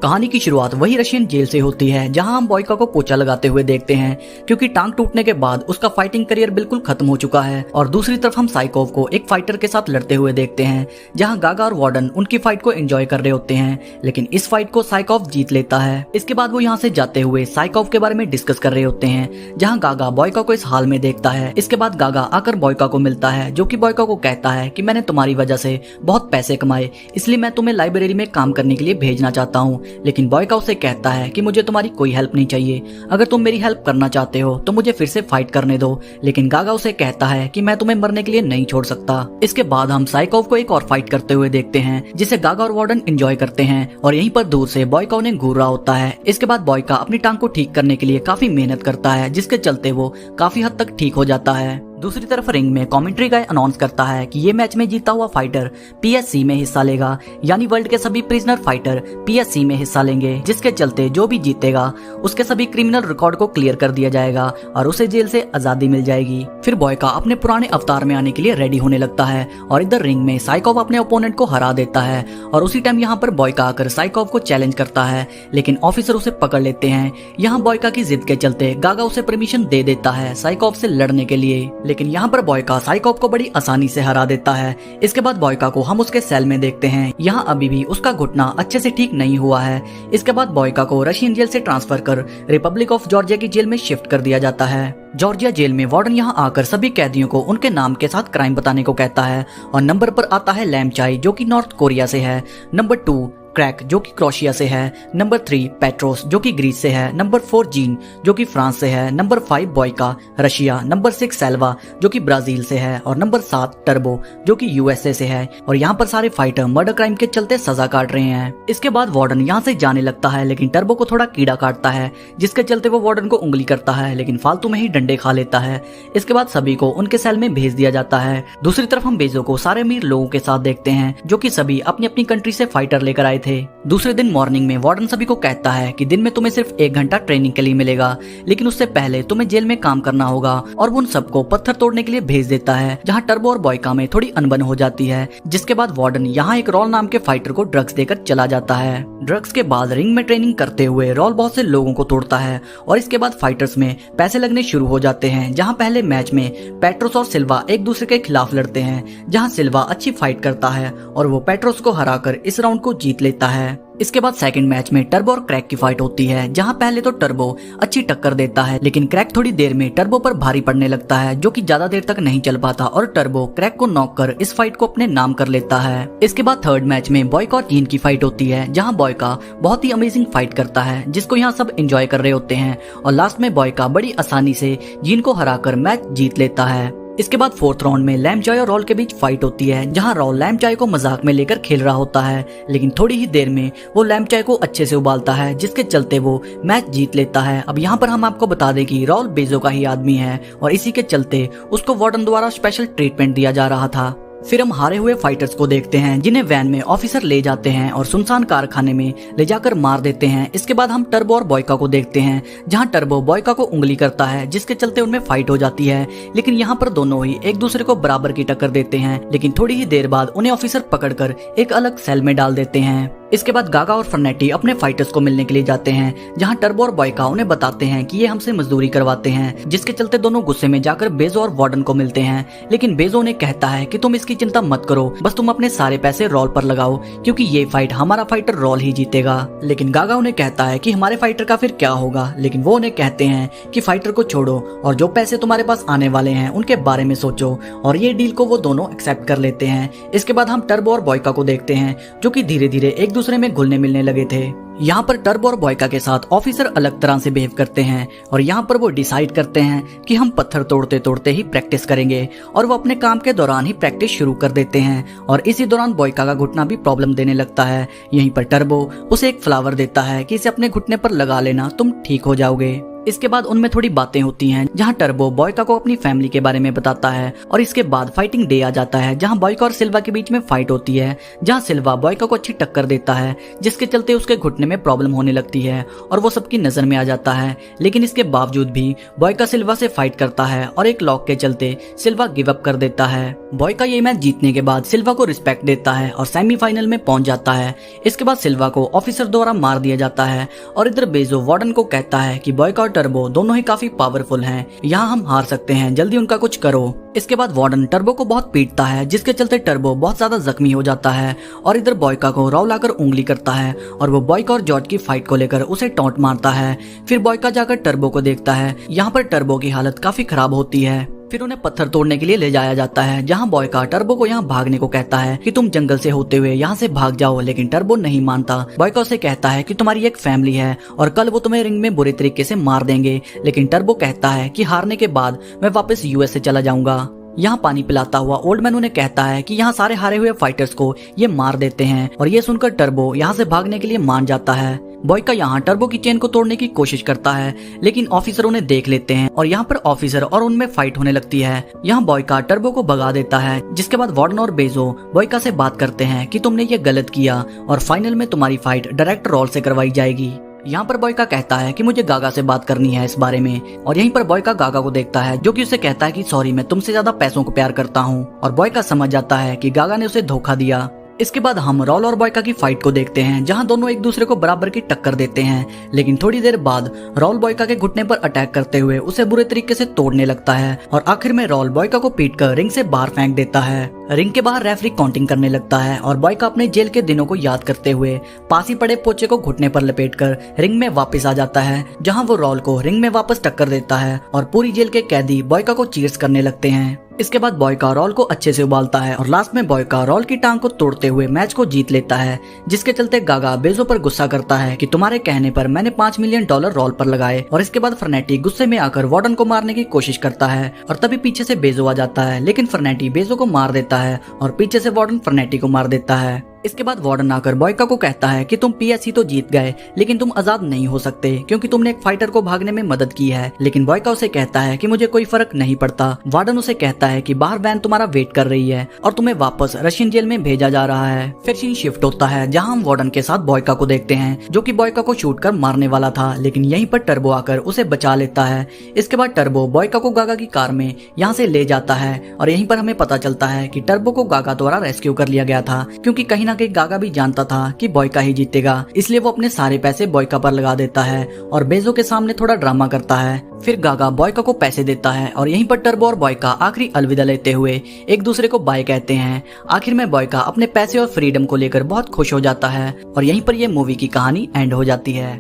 कहानी की शुरुआत वही रशियन जेल से होती है जहां हम बॉयका को पोछा लगाते हुए देखते हैं क्योंकि टांग टूटने के बाद उसका फाइटिंग करियर बिल्कुल खत्म हो चुका है। और दूसरी तरफ हम साइकोव को एक फाइटर के साथ लड़ते हुए देखते हैं जहां गागा और वार्डन उनकी फाइट को एंजॉय कर रहे होते हैं, लेकिन इस फाइट को साइकोव जीत लेता है। इसके बाद वो यहाँ से जाते हुए साइकोव के बारे में डिस्कस कर रहे होते हैं जहाँ गागा बॉयका को इस हाल में देखता है। इसके बाद गागा आकर बॉयका को मिलता है जो कि बॉयका को कहता है कि मैंने तुम्हारी वजह से बहुत पैसे कमाए, इसलिए मैं तुम्हें लाइब्रेरी में काम करने के लिए भेजना चाहता हूँ। लेकिन बॉयका उसे कहता है कि मुझे तुम्हारी कोई हेल्प नहीं चाहिए, अगर तुम मेरी हेल्प करना चाहते हो तो मुझे फिर से फाइट करने दो। लेकिन गागा उसे कहता है कि मैं तुम्हें मरने के लिए नहीं छोड़ सकता। इसके बाद हम साइकोव को एक और फाइट करते हुए देखते हैं जिसे गागा और वार्डन एंजॉय करते हैं और यहीं पर दूर से बॉयका उन्हें घूर रहा होता है। इसके बाद बॉयका अपनी टांग को ठीक करने के लिए काफी मेहनत करता है जिसके चलते वो काफी हद तक ठीक हो जाता है। दूसरी तरफ रिंग में कमेंट्री गाय अनाउंस करता है कि ये मैच में जीता हुआ फाइटर पीएससी में हिस्सा लेगा, यानी वर्ल्ड के सभी प्रिजनर फाइटर पीएससी में हिस्सा लेंगे, जिसके चलते जो भी जीतेगा उसके सभी क्रिमिनल रिकॉर्ड को क्लियर कर दिया जाएगा और उसे जेल से आजादी मिल जाएगी। फिर बॉयका अपने पुराने अवतार में आने के लिए रेडी होने लगता है और इधर रिंग में साइकोव अपने ओपोनेंट को हरा देता है और उसी टाइम यहाँ पर बॉयका आकर साइकोव को चैलेंज करता है, लेकिन ऑफिसर उसे पकड़ लेते हैं। यहाँ बॉयका की जिद के चलते गागा उसे परमिशन दे देता है साइकोव से लड़ने के लिए, लेकिन यहाँ पर बॉयका साइकोव को बड़ी आसानी से हरा देता है। इसके बाद बॉयका को हम उसके सेल में देखते हैं, यहाँ अभी भी उसका घुटना अच्छे से ठीक नहीं हुआ है। इसके बाद बॉयका को रशियन जेल से ट्रांसफर कर रिपब्लिक ऑफ जॉर्जिया की जेल में शिफ्ट कर दिया जाता है। जॉर्जिया जेल में वार्डन यहाँ आकर सभी कैदियों को उनके नाम के साथ क्राइम बताने को कहता है और नंबर पर आता है लैमचाई जो कि नॉर्थ कोरिया से है, नंबर 2 क्रैक जो कि क्रोशिया से है, नंबर 3 पेट्रोस जो कि ग्रीस से है, नंबर 4 जीन जो कि फ्रांस से है, number 5 Boyka Russia, number 6 Selva जो कि ब्राजील से है और नंबर 7 टर्बो जो कि यूएसए से है। और यहाँ पर सारे फाइटर मर्डर क्राइम के चलते सजा काट रहे हैं। इसके बाद वार्डन यहाँ से जाने लगता है, लेकिन टर्बो को थोड़ा कीड़ा काटता है जिसके चलते वो वार्डन को उंगली करता है, लेकिन फालतू में ही डंडे खा लेता है। इसके बाद सभी को उनके सेल में भेज दिया जाता है। दूसरी तरफ हम बेजो को सारे अमीर लोगों के साथ देखते हैं जो कि सभी अपनी अपनी कंट्री से फाइटर लेकर आए थे। दूसरे दिन मॉर्निंग में वार्डन सभी को कहता है कि दिन में तुम्हें सिर्फ 1 घंटा ट्रेनिंग के लिए मिलेगा, लेकिन उससे पहले तुम्हें जेल में काम करना होगा और वो उन सबको पत्थर तोड़ने के लिए भेज देता है जहाँ टर्बो और बॉयका में थोड़ी अनबन हो जाती है। जिसके बाद वार्डन यहाँ एक रॉल नाम के फाइटर को ड्रग्स देकर चला जाता है। ड्रग्स के बाद रिंग में ट्रेनिंग करते हुए रॉल बहुत से लोगों को तोड़ता है और इसके बाद फाइटर्स में पैसे लगने शुरू हो जाते हैं जहाँ पहले मैच में पेट्रोस और सिल्वा एक दूसरे के खिलाफ लड़ते हैं जहाँ सिल्वा अच्छी फाइट करता है और वो पेट्रोस को हराकर इस राउंड को जीत लेता है। इसके बाद सेकंड मैच में टर्बो और क्रैक की फाइट होती है जहां पहले तो टर्बो अच्छी टक्कर देता है, लेकिन क्रैक थोड़ी देर में टर्बो पर भारी पड़ने लगता है जो कि ज्यादा देर तक नहीं चल पाता और टर्बो क्रैक को नॉक कर इस फाइट को अपने नाम कर लेता है। इसके बाद थर्ड मैच में बॉयका और जीन की फाइट होती है जहां बॉयका बहुत ही अमेजिंग फाइट करता है जिसको यहाँ सब एंजॉय कर रहे होते हैं और लास्ट में बॉयका बड़ी आसानी से जीन को हराकर मैच जीत लेता है। इसके बाद फोर्थ राउंड में लैमचाई और रॉल के बीच फाइट होती है जहां रॉल लैमचाई को मजाक में लेकर खेल रहा होता है, लेकिन थोड़ी ही देर में वो लैमचाई को अच्छे से उबालता है जिसके चलते वो मैच जीत लेता है। अब यहाँ पर हम आपको बता दें कि रॉल बेजो का ही आदमी है और इसी के चलते उसको वार्डन द्वारा स्पेशल ट्रीटमेंट दिया जा रहा था। फिर हम हारे हुए फाइटर्स को देखते हैं जिन्हें वैन में ऑफिसर ले जाते हैं और सुनसान कारखाने में ले जाकर मार देते हैं। इसके बाद हम टर्बो और बॉयका को देखते हैं जहां टर्बो बॉयका को उंगली करता है जिसके चलते उनमें फाइट हो जाती है, लेकिन यहाँ पर दोनों ही एक दूसरे को बराबर की टक्कर देते हैं, लेकिन थोड़ी ही देर बाद उन्हें ऑफिसर पकड़कर एक अलग सेल में डाल देते हैं। इसके बाद गागा और फर्नेटी अपने फाइटर्स को मिलने के लिए जाते हैं जहां टर्बो और बॉयका उन्हें बताते हैं कि ये हमसे मजदूरी करवाते हैं, जिसके चलते दोनों गुस्से में जाकर बेजो और वार्डन को मिलते हैं, लेकिन बेजो उन्हें कहता है कि तुम इसकी चिंता मत करो, बस तुम अपने सारे पैसे रॉल पर लगाओ क्योंकि ये फाइट हमारा फाइटर रॉल ही जीतेगा। लेकिन गागा उन्हें कहता है कि हमारे फाइटर का फिर क्या होगा, लेकिन वो उन्हें कहते हैं कि फाइटर को छोड़ो और जो पैसे तुम्हारे पास आने वाले हैं उनके बारे में सोचो, और ये डील को वो दोनों एक्सेप्ट कर लेते हैं। इसके बाद हम टर्बो और बॉयका को देखते हैं जो कि धीरे धीरे एक दूसरे में घुलने मिलने लगे थे। यहाँ पर टर्बो और बॉयका के साथ ऑफिसर अलग तरह से बिहेव करते हैं और यहाँ पर वो डिसाइड करते हैं कि हम पत्थर तोड़ते तोड़ते ही प्रैक्टिस करेंगे और वो अपने काम के दौरान ही प्रैक्टिस शुरू कर देते हैं और इसी दौरान बॉयका का घुटना भी प्रॉब्लम देने लगता है। यहीं पर टर्बो उसे एक फ्लावर देता है कि इसे अपने घुटने पर लगा लेना, तुम ठीक हो जाओगे। इसके बाद उनमें थोड़ी बातें होती हैं जहां टर्बो बॉयका को अपनी फैमिली के बारे में बताता है और इसके बाद फाइटिंग डे आ जाता है जहां बॉयका और सिल्वा के बीच में फाइट होती है, जहां सिल्वा बॉयका को अच्छी टक्कर देता है जिसके चलते उसके घुटने में प्रॉब्लम होने लगती है और वो सबकी नजर में आ जाता है। लेकिन इसके बावजूद भी बॉयका सिल्वा से फाइट करता है और एक लॉक के चलते सिल्वा गिव अप कर देता है। बॉयका ये मैच जीतने के बाद सिल्वा को रिस्पेक्ट देता है और सेमीफाइनल में पहुंच जाता है। इसके बाद सिल्वा को ऑफिसर द्वारा मार दिया जाता है और इधर बेजो वार्डन को कहता है कि बॉयका और टर्बो दोनों ही काफी पावरफुल हैं, यहाँ हम हार सकते हैं, जल्दी उनका कुछ करो। इसके बाद वार्डन टर्बो को बहुत पीटता है जिसके चलते टर्बो बहुत ज्यादा जख्मी हो जाता है और इधर बॉयका को रॉ लाकर उंगली करता है और वो बॉयका और जॉर्ज की फाइट को लेकर उसे टॉन्ट मारता है। फिर बॉयका जाकर टर्बो को देखता है, यहाँ पर टर्बो की हालत काफी खराब होती है। फिर उन्हें पत्थर तोड़ने के लिए ले जाया जाता है जहां बॉयका टर्बो को यहाँ भागने को कहता है कि तुम जंगल से होते हुए यहाँ से भाग जाओ, लेकिन टर्बो नहीं मानता। बॉयका उसे कहता है कि तुम्हारी एक फैमिली है और कल वो तुम्हें रिंग में बुरे तरीके से मार देंगे, लेकिन टर्बो कहता है कि हारने के बाद मैं वापस यूएस से चला जाऊंगा। यहाँ पानी पिलाता हुआ ओल्ड मैन उन्हें कहता है कि यहाँ सारे हारे हुए फाइटर्स को ये मार देते हैं और ये सुनकर टर्बो यहाँ से भागने के लिए मान जाता है। बॉयका यहाँ टर्बो की चेन को तोड़ने की कोशिश करता है लेकिन ऑफिसर उन्हें देख लेते हैं और यहाँ पर ऑफिसर और उनमें फाइट होने लगती है। यहाँ बॉयका टर्बो को भगा देता है जिसके बाद वार्डन और बेजो बॉयका से बात करते हैं कि तुमने ये गलत किया और फाइनल में तुम्हारी फाइट डायरेक्ट रॉल से करवाई जाएगी। यहाँ पर बॉयका कहता है कि मुझे गागा से बात करनी है इस बारे में और यहीं पर बॉयका गागा को देखता है जो कि उसे कहता है कि सॉरी, मैं तुमसे ज्यादा पैसों को प्यार करता हूँ और बॉयका समझ जाता है कि गागा ने उसे धोखा दिया। इसके बाद हम रॉल और बॉयका की फाइट को देखते हैं जहां दोनों एक दूसरे को बराबर की टक्कर देते हैं, लेकिन थोड़ी देर बाद रॉल बॉयका के घुटने पर अटैक करते हुए उसे बुरे तरीके से तोड़ने लगता है और आखिर में रॉल बॉयका को पीटकर रिंग से बाहर फेंक देता है। रिंग के बाहर रेफरी काउंटिंग करने लगता है और बॉयका अपने जेल के दिनों को याद करते हुए पास ही पड़े पोचे को घुटने पर लपेटकर रिंग में वापस आ जाता है जहां वो रॉल को रिंग में वापस टक्कर देता है और पूरी जेल के कैदी बॉयका को चीयर्स करने लगते हैं। इसके बाद बॉयका रॉल को अच्छे से उबालता है और लास्ट में बॉयका रॉल की टांग को तोड़ते हुए मैच को जीत लेता है, जिसके चलते गागा बेजो पर गुस्सा करता है कि तुम्हारे कहने पर मैंने $5 मिलियन रॉल पर लगाए। और इसके बाद फर्नेटी गुस्से में आकर वार्डन को मारने की कोशिश करता है और तभी पीछे से बेजो आ जाता है, लेकिन फर्नेटी बेजो को मार देता है और पीछे से वार्डन फर्नेटी को मार देता है। इसके बाद वार्डन आकर बॉयका को कहता है कि तुम पीएससी तो जीत गए लेकिन तुम आजाद नहीं हो सकते क्योंकि तुमने एक फाइटर को भागने में मदद की है, लेकिन बॉयका उसे कहता है कि मुझे कोई फर्क नहीं पड़ता। वार्डन उसे कहता है कि बाहर वैन तुम्हारा वेट कर रही है और तुम्हें वापस रशियन जेल में भेजा जा रहा है। फिर सीन शिफ्ट होता है जहां हम वार्डन के साथ बॉयका को देखते हैं जो कि बॉयका को शूट कर मारने वाला था, लेकिन यहीं पर टर्बो आकर उसे बचा लेता है। इसके बाद टर्बो बॉयका को गागा की कार में यहाँ से ले जाता है और यहीं पर हमें पता चलता है कि टर्बो को गागा द्वारा रेस्क्यू कर लिया गया था क्योंकि कहीं ना कहीं गागा भी जानता था कि बॉयका ही जीतेगा, इसलिए वो अपने सारे पैसे बॉयका पर लगा देता है और बेजो के सामने थोड़ा ड्रामा करता है। फिर गागा बॉयका को पैसे देता है और यहीं पर टर्बो और बॉयका आखिरी अलविदा लेते हुए एक दूसरे को बाय कहते हैं। आखिर में बॉयका अपने पैसे और फ्रीडम को लेकर बहुत खुश हो जाता है और यहीं पर यह मूवी की कहानी एंड हो जाती है।